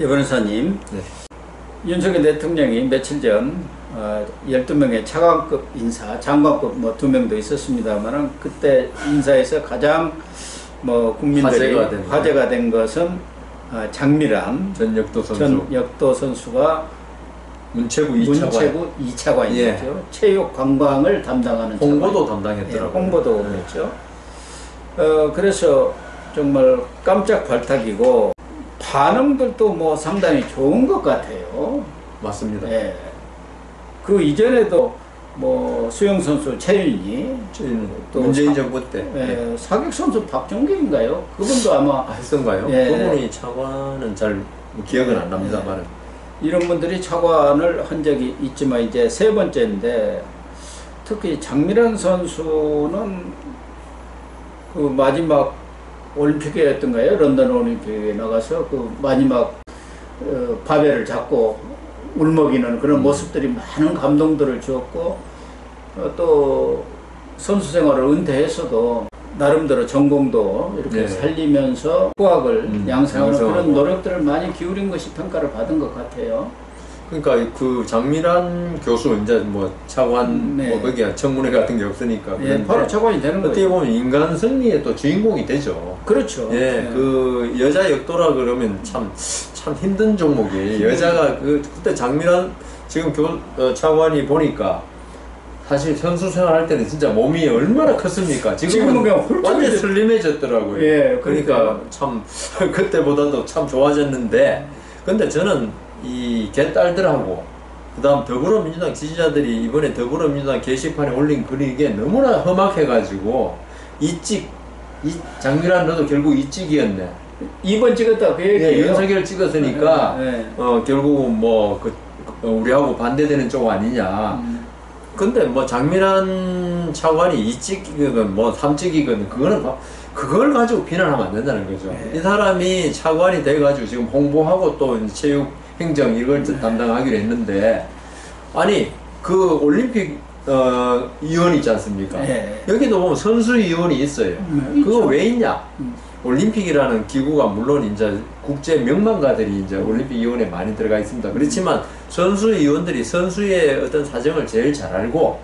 예, 변호사님, 네. 윤석열 대통령이 며칠 전 12명의 차관급 인사, 장관급 뭐 2명도 있었습니다만 그때 인사에서 가장 뭐 국민들이 화제가 된 것은 장미란 전 역도 선수가 문체부 2차관이었죠. 예. 체육 관광을 담당하는 홍보도 담당했더라고요. 예, 홍보도 그랬죠. 그래서 정말 깜짝 발탁이고 반응들도 뭐 상당히 좋은 것 같아요. 맞습니다. 예. 그 이전에도 뭐 수영 선수 최윤희, 또 문재인 정부 때 예, 사격 선수 박종기인가요? 그분도 아마 했던가요? 예. 그분이 차관은 잘 기억은 안 납니다만 이런 분들이 차관을 한 적이 있지만 이제 세 번째인데 특히 장미란 선수는 그 마지막 올림픽이었던가요? 런던 올림픽에 나가서 그 마지막 바벨을 잡고 울먹이는 그런 모습들이 많은 감동들을 주었고 또 선수 생활을 은퇴해서도 나름대로 전공도 이렇게 살리면서 후학을 양성하는 그런 노력들을 많이 기울인 것이 평가를 받은 것 같아요. 그러니까 그 장미란 교수 이제 뭐 차관 뭐 거기야 청문회 같은 게 없으니까 예, 바로 차관이 되는 거죠. 어떻게 보면 인간 승리의 또 주인공이 되죠. 그렇죠. 예, 그 여자 역도라 그러면 참 힘든 종목이에요. 여자가 그때 장미란 지금 차관이 보니까 사실 선수 생활할 때는 진짜 몸이 얼마나 컸습니까? 지금은 완전 슬림해졌더라고요. 예, 그러니까 참 그때보다도 참 좋아졌는데, 근데 저는 이 개딸들하고 그다음 더불어민주당 지지자들이 이번에 더불어민주당 게시판에 올린 글이 이게 너무나 험악해가지고 이 장미란 너도 결국 이 찍이었네. 2번 찍었다 그 얘기예요. 예, 윤석열 찍었으니까 결국은 뭐 우리하고 반대되는 쪽 아니냐. 근데 뭐 장미란 차관이 2찍이건 뭐 3찍이건 그걸 가지고 비난하면 안 된다는 거죠. 이 사람이 차관이 돼가지고 지금 홍보하고 또 체육 행정 이걸 담당하기로 했는데, 아니 그 올림픽 위원 있지 않습니까? 여기도 보면 선수위원이 있어요. 그거 왜 있냐? 올림픽이라는 기구가 물론 이제 국제 명망가들이 이제 올림픽위원회에 많이 들어가 있습니다. 그렇지만 선수위원들이 선수의 어떤 사정을 제일 잘 알고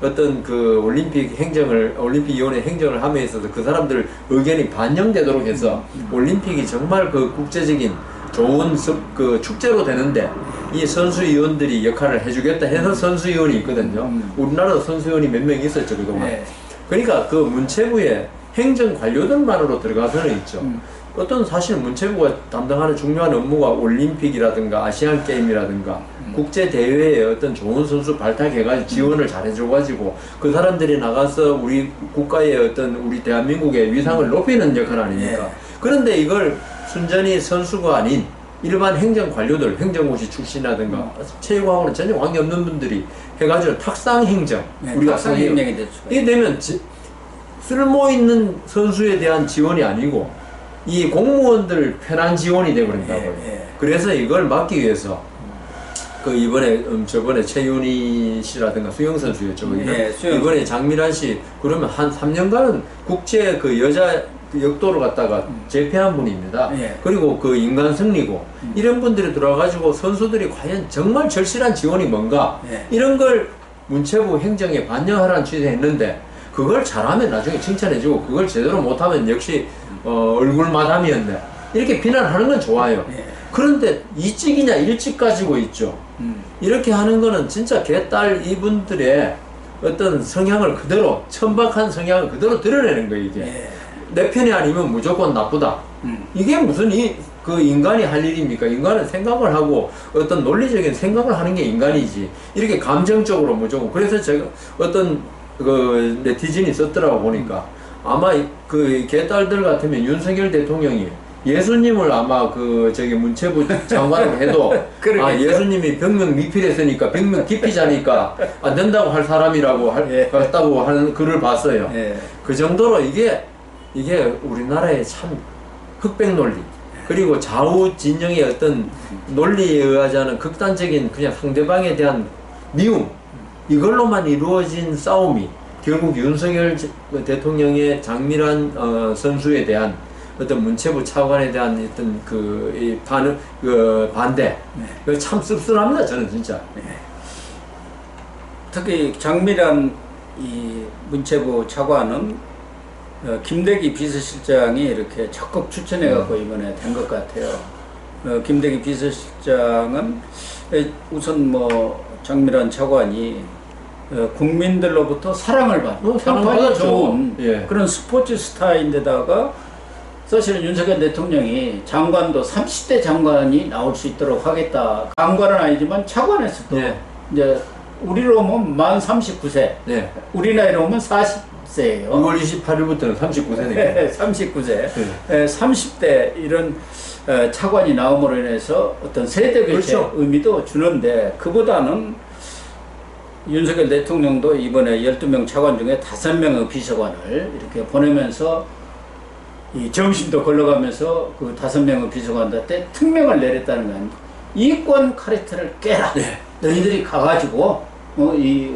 어떤 그 올림픽위원회 행정을 함에 있어서 그 사람들 의견이 반영되도록 해서 올림픽이 정말 그 국제적인 좋은 그 축제로 되는데 이 선수위원들이 역할을 해주겠다 해서 선수위원이 있거든요. 우리나라도 선수위원이 몇 명 있었죠, 그동안. 그러니까 그 문체부에 행정 관료들만으로 들어가서는 있죠. 어떤 사실 문체부가 담당하는 중요한 업무가 올림픽이라든가 아시안 게임이라든가 국제 대회에 어떤 좋은 선수 발탁해가지고 지원을 잘해줘가지고 그 사람들이 나가서 우리 국가의 어떤 우리 대한민국의 위상을 높이는 역할 아닙니까? 그런데 이걸 순전히 선수가 아닌 일반 행정 관료들, 행정고시 출신이라든가 체육하고는 전혀 관계없는 분들이 해가지고 탁상 행정, 우리가 탁상 행정이 됐죠. 이게 되면 쓸모 있는 선수에 대한 지원이 아니고 이 공무원들 편한 지원이 되어버린다고요. 그래서 이걸 막기 위해서 그 이번에 저번에 최윤희 씨라든가 수영 선수였죠. 이번에 장미란 씨 그러면 한 3년간은 국제 그 여자 역도를 갖다가 제패한 분입니다. 그리고 그 인간 승리고 이런 분들이 들어와가지고 선수들이 과연 정말 절실한 지원이 뭔가 이런 걸 문체부 행정에 반영하라는 취지했는데 그걸 잘하면 나중에 칭찬해주고 그걸 제대로 못하면 역시 얼굴 마담이었네 이렇게 비난하는 건 좋아요. 그런데 2찍이냐 1찍 가지고 있죠. 이렇게 하는 거는 진짜 개딸 이분들의 어떤 성향을 그대로 천박한 성향을 그대로 드러내는 거예요. 이게 내 편이 아니면 무조건 나쁘다. 이게 무슨 그 인간이 할 일입니까? 인간은 생각을 하고 어떤 논리적인 생각을 하는 게 인간이지 이렇게 감정적으로 무조건. 그래서 제가 어떤 그 네티즌이 썼더라고 보니까 아마 그 개딸들 같으면 윤석열 대통령이 예수님을 아마 그 저기 문체부 장관으로 해도 아 예수님이 병명 미필했으니까 병명 기피자니까 안 된다고 할 사람이라고 했다고 하는 글을 봤어요. 그 정도로 이게 우리나라의 참 흑백 논리 그리고 좌우 진영의 어떤 논리에 의하지 않은 극단적인 그냥 상대방에 대한 미움 이걸로만 이루어진 싸움이 결국 윤석열 대통령의 장미란 선수에 대한 어떤 문체부 차관에 대한 어떤 그 반대, 그 참 씁쓸합니다. 저는 진짜. 특히 장미란 이 문체부 차관은 김대기 비서실장이 이렇게 적극 추천해갖고 이번에 된 것 같아요. 김대기 비서실장은 우선 뭐 장미란 차관이 국민들로부터 사랑을 받는 평판이 좋은 예. 그런 스포츠 스타인데다가 사실은 윤석열 대통령이 장관도 30대 장관이 나올 수 있도록 하겠다. 장관은 아니지만 차관에서도 예. 이제 우리로 오면 만 39세, 네. 우리 나이로 오면 40세예요. 6월 28일부터는 39세네요. 39세, 30대 이런 차관이 나옴으로 인해서 어떤 세대 교체 그렇죠. 의미도 주는데 그보다는 윤석열 대통령도 이번에 12명 차관 중에 5명의 비서관을 이렇게 보내면서 이 점심도 걸러가면서 그 5명의 비서관한테 특명을 내렸다는 거 아닙니까? 이권 카르텔을 깨라. 네. 너희들이 가가지고 이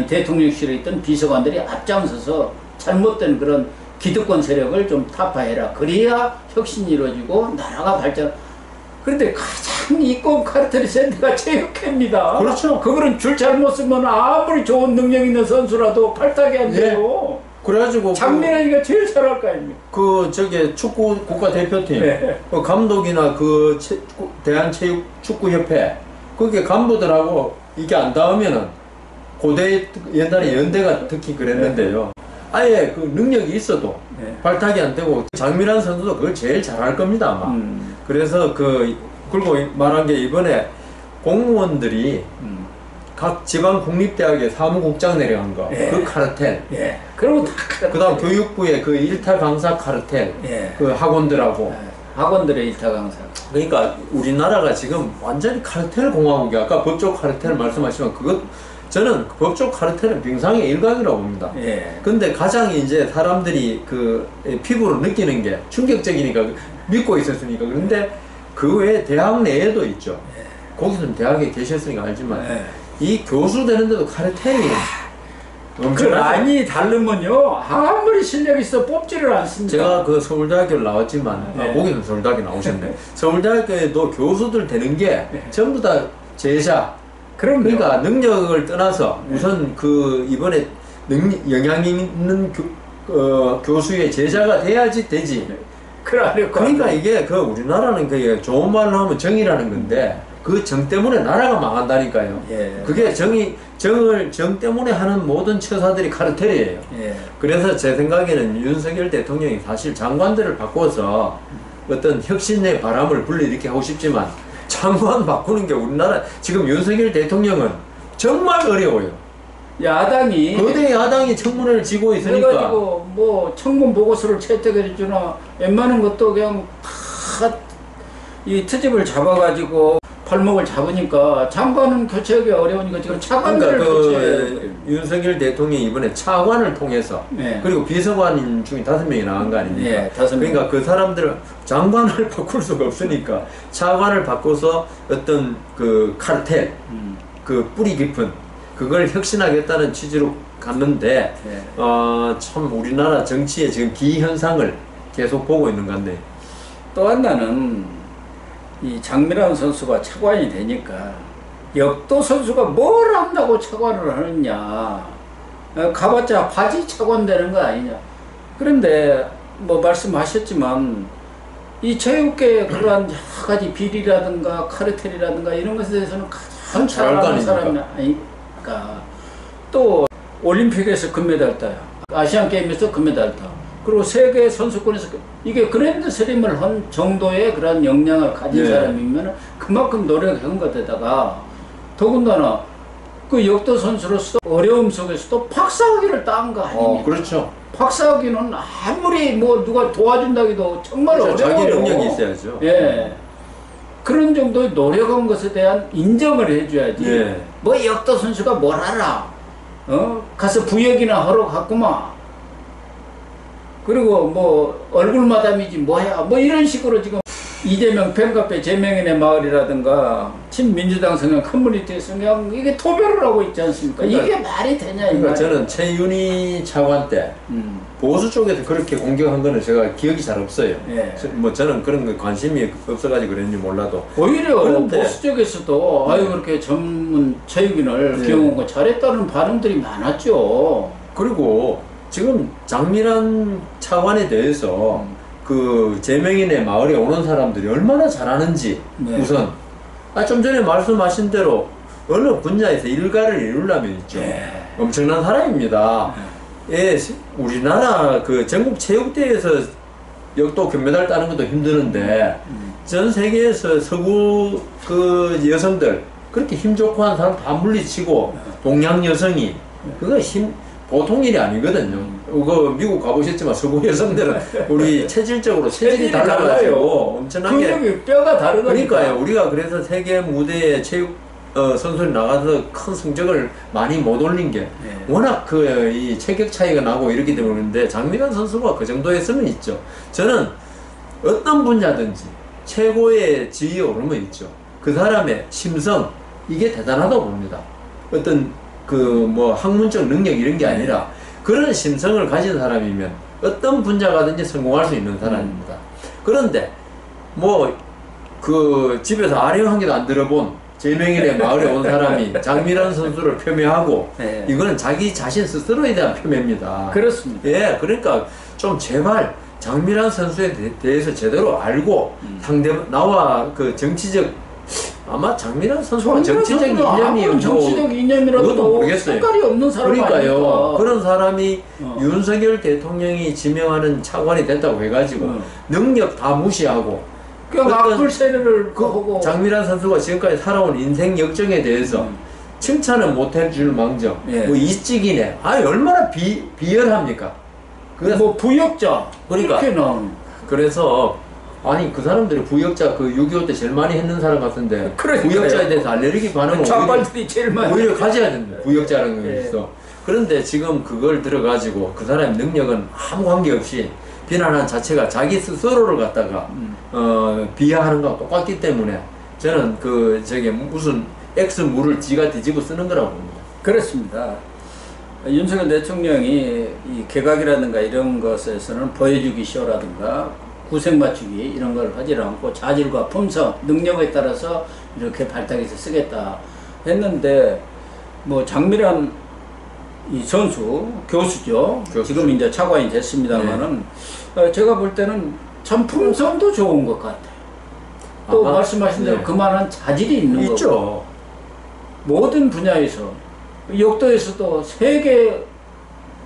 대통령실에 있던 비서관들이 앞장서서 잘못된 그런 기득권 세력을 좀 타파해라. 그래야 혁신이 이루어지고 나라가 발전. 그런데 가장 이권 카르텔이 센 데가 체육회입니다. 그렇죠. 그거는 줄 잘못 쓰면 아무리 좋은 능력 있는 선수라도 발탁이 안 돼요. 그래가지고 장면이가 제일 잘할 거 아닙니까? 저기 축구 국가대표팀 네. 그 감독이나 그 대한체육축구협회 그게 간부들하고 이게 안 닿으면은 고대 옛날에 연대가 특히 그랬는데요. 아예 그 능력이 있어도 네. 발탁이 안 되고 장미란 선수도 그걸 제일 잘할 겁니다 아마. 그래서 그리고 말한 게 이번에 공무원들이 각 지방 국립대학에 사무국장 내려간 거, 예. 그 카르텔. 예. 그리고 다 카르텔. 그다음 교육부의 그 일타 강사 카르텔, 예. 그 학원들하고. 학원들의 일타 강사. 그러니까 우리나라가 지금 완전히 카르텔 공화국이 아까 법적 카르텔 말씀하시면 그것 저는 법적 카르텔은 빙상의 일각이라고 봅니다. 예. 근데 가장 이제 사람들이 그 피부로 느끼는 게 충격적이니까 믿고 있었으니까 그런데 그 외에 대학 내에도 있죠. 거기서는 대학에 계셨으니까 알지만 이 교수 되는데도 카르텔이 그 많이 다르면요 아무리 실력 있어 뽑지를 않습니다. 제가 그 서울대학교를 나왔지만 거기는 서울대학교 나오셨네. 서울대학교에도 교수들 되는 게 전부 다 제자. 그러니까 능력을 떠나서 우선 그 이번에 영향 있는 교수의 제자가 돼야지 되지. 그러니까 이게 그 우리나라는 그게 좋은 말로 하면 정이라는 건데 그 정 때문에 나라가 망한다니까요. 예. 그게 정 때문에 하는 모든 처사들이 카르텔이에요. 예. 그래서 제 생각에는 윤석열 대통령이 사실 장관들을 바꿔서 어떤 혁신의 바람을 불러일으키게 하고 싶지만 장관 바꾸는 게 우리나라 지금 윤석열 대통령은 정말 어려워요. 야당이 거대 야당이 청문회를 지고 있으니까 그래가지고 뭐 청문 보고서를 채택해 주나 웬만한 것도 그냥 다 이 트집을 잡아가지고 발목을 잡으니까 장관은 교체하기 어려우니까 지금 차관들을 교체해요. 윤석열 대통령이 이번에 차관을 통해서 그리고 비서관 중에 5명이 나간 거 아닙니까? 5명. 그러니까 그 사람들은 장관을 바꿀 수가 없으니까 차관을 바꿔서 어떤 그 카르텔 그 뿌리 깊은 그걸 혁신하겠다는 취지로 갔는데 참 우리나라 정치의 지금 기현상을 계속 보고 있는 것 같네요. 또 하나는 이 장미란 선수가 차관이 되니까 역도 선수가 뭘 한다고 차관을 하느냐, 가봤자 바지 차관 되는 거 아니냐. 그런데 뭐 말씀하셨지만 이 체육계 그러한 여러 가지 비리라든가 카르텔이라든가 이런 것에 대해서는 가장 잘 아는 사람이 아니니까. 또 올림픽에서 금메달 따요, 아시안 게임에서 금메달 따, 그리고 세계 선수권에서 이게 그랜드 슬램을 한 정도의 그런 역량을 가진 사람이면 그만큼 노력한 것에다가 더군다나 그 역도 선수로서 어려움 속에서도 박사학위를 딴 거 아닙니까? 그렇죠. 박사학위는 아무리 뭐 누가 도와준다고 해도 정말 그렇죠. 어려워요. 자기 능력이 있어야죠. 예. 그런 정도의 노력한 것에 대한 인정을 해줘야지. 뭐 역도 선수가 뭘 알아? 가서 부역이나 하러 갔구만. 그리고 뭐 얼굴 마담이지 뭐야 뭐 이런 식으로 지금 이재명 팬카페 제명인의 마을이라든가 친민주당 성향 커뮤니티 성향 이게 토별을 하고 있지 않습니까? 그러니까, 이게 말이 되냐 이 그러니까 말이야. 저는 최윤희 차관 때 보수 쪽에서 그렇게 공격한 거는 제가 기억이 잘 없어요. 예. 뭐 저는 그런 거 관심이 없어가지고 그랬는지 몰라도. 오히려 그런데- 보수 쪽에서도 아유 그렇게 전문 체육인을 네. 기용한 거 잘했다는 반응들이 많았죠. 그리고 지금 장미란 차관에 대해서 그 제명인의 마을에 오는 사람들이 얼마나 잘하는지 네. 우선 좀 전에 말씀하신 대로 어느 분야에서 일가를 이루려면 있죠. 네. 엄청난 사람입니다. 예, 우리나라 그 전국 체육대회에서 역도 금메달 따는 것도 힘드는데 전 세계에서 서구 그 여성들 그렇게 힘 좋고 한 사람 다 물리치고 동양 여성이 그거 보통 일이 아니거든요. 그 미국 가보셨지만 서구 여성들은 우리 체질적으로 체질이 달라가지고 엄청나게 근육이 뼈가 다르거든요. 그러니까요. 우리가 그래서 세계 무대에 체육 선수들이 나가서 큰 성적을 많이 못 올린 게 워낙 그 이 체격 차이가 나고 이렇기 때문인데 장미란 선수가 그 정도 했으면 있죠. 저는 어떤 분야든지 최고의 지위에 오르면 있죠. 그 사람의 심성 이게 대단하다고 봅니다. 어떤 그 뭐 학문적 능력 이런 게 아니라 그런 심성을 가진 사람이면 어떤 분야 가든지 성공할 수 있는 사람입니다. 그런데 뭐 그 집에서 아령 한 개도 안 들어본 제명인의 마을에 온 사람이 장미란 선수를 폄훼하고 네. 이거는 자기 자신 스스로에 대한 폄훼입니다. 그렇습니다. 예, 그러니까 좀 제발 장미란 선수에 대해서 제대로 알고 나와 그 정치적 아마 장미란 선수가 정치적 이념이 뭐 정치적 이념이라도 그것도 모르겠어요. 색깔이 없는 사람 그러니까요. 아닙니까? 그런 사람이 윤석열 대통령이 지명하는 차관이 됐다고 해가지고 능력 다 무시하고 그냥 어떤 악플 세례를 하고 장미란 선수가 지금까지 살아온 인생 역정에 대해서 칭찬은 못할 줄 망정. 예. 뭐 이찍이네. 얼마나 비열합니까? 뭐 부역자 그러니까. 이렇게 나오는. 그래서 아니 그 사람들이 부역자 그 6.25 때 제일 많이 했는 사람 같은데 그러니까요. 부역자에 대해서 알레르기 반응을 좌빨들이 제일 많이 오히려 가져야 된다. 부역자라는 게 예. 있어. 그런데 지금 그걸 들어가지고 그 사람의 능력은 아무 관계없이 비난한 자체가 자기 스스로를 갖다가 비하하는 거와 똑같기 때문에 저는 그 저게 무슨 X 물을 지가 뒤집어 쓰는 거라고 봅니다. 그렇습니다. 윤석열 대통령이 이 개각이라든가 이런 것에서는 보여주기 쇼라든가 구색 맞추기 이런 걸 하지 않고 자질과 품성, 능력에 따라서 이렇게 발탁해서 쓰겠다 했는데 뭐 장미란 이 선수 교수죠. 지금 이제 차관이 됐습니다만은 제가 볼 때는 참 품성도 좋은 것 같아요. 또 말씀하신 대로 그만한 자질이 있는 거고 있죠. 모든 분야에서 역도에서도 세계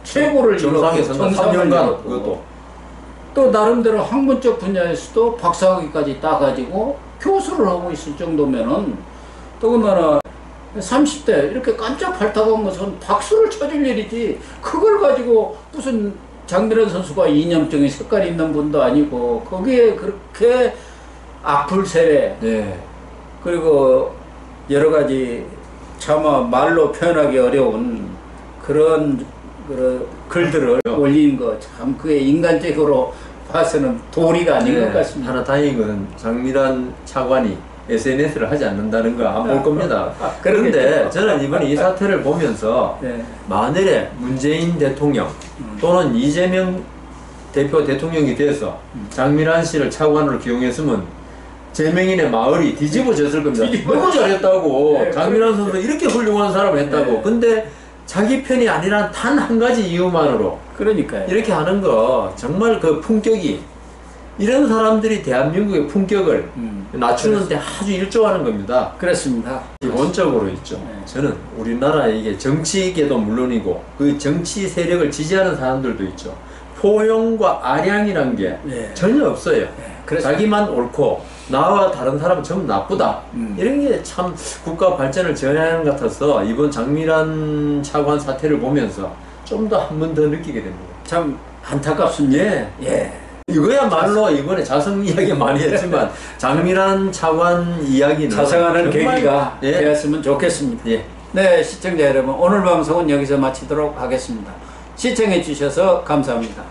최고를 정상에서 3년간 그것도 또 나름대로 학문적 분야에서도 박사학위까지 따가지고 교수를 하고 있을 정도면은 더군다나 30대 이렇게 깜짝 발탁한 것은 박수를 쳐줄 일이지 그걸 가지고 무슨 장미란 선수가 이념적인 색깔이 있는 분도 아니고 거기에 그렇게 악플 세례 그리고 여러 가지 차마 말로 표현하기 어려운 그런 글들을 올린 거 참 그게 인간적으로 봐서는 도리가 아닌 것 같습니다. 하나 다행인 것은 장미란 차관이 SNS를 하지 않는다는 거 안 볼 겁니다. 그런데 저는 이번에 이 사태를 보면서 만일에 문재인 대통령 또는 이재명 대표 대통령이 돼서 장미란 씨를 차관으로 기용했으면 제명인의 마을이 뒤집어졌을 겁니다. 너무 잘했다고. 장미란 선수 이렇게 훌륭한 사람을 했다고. 근데 자기 편이 아니라 단 한 가지 이유만으로 그러니까요. 이렇게 하는 거 정말 그 품격이 이런 사람들이 대한민국의 품격을 낮추는데 아주 일조하는 겁니다. 그렇습니다. 기본적으로 있죠. 저는 우리나라 이게 정치계도 물론이고 그 정치 세력을 지지하는 사람들도 있죠. 포용과 아량이란 게 전혀 없어요. 자기만 옳고 나와 다른 사람은 전부 나쁘다. 이런 게 참 국가 발전을 저해하는 것 같아서 이번 장미란 차관 사태를 보면서 좀 더 한 번 더 느끼게 됩니다. 참 안타깝습니다. 이거야말로 이번에 자성 이야기 많이 했지만 장미란 차관 이야기는 자성하는 계기가 되었으면 좋겠습니다. 네, 시청자 여러분 오늘 방송은 여기서 마치도록 하겠습니다. 시청해 주셔서 감사합니다.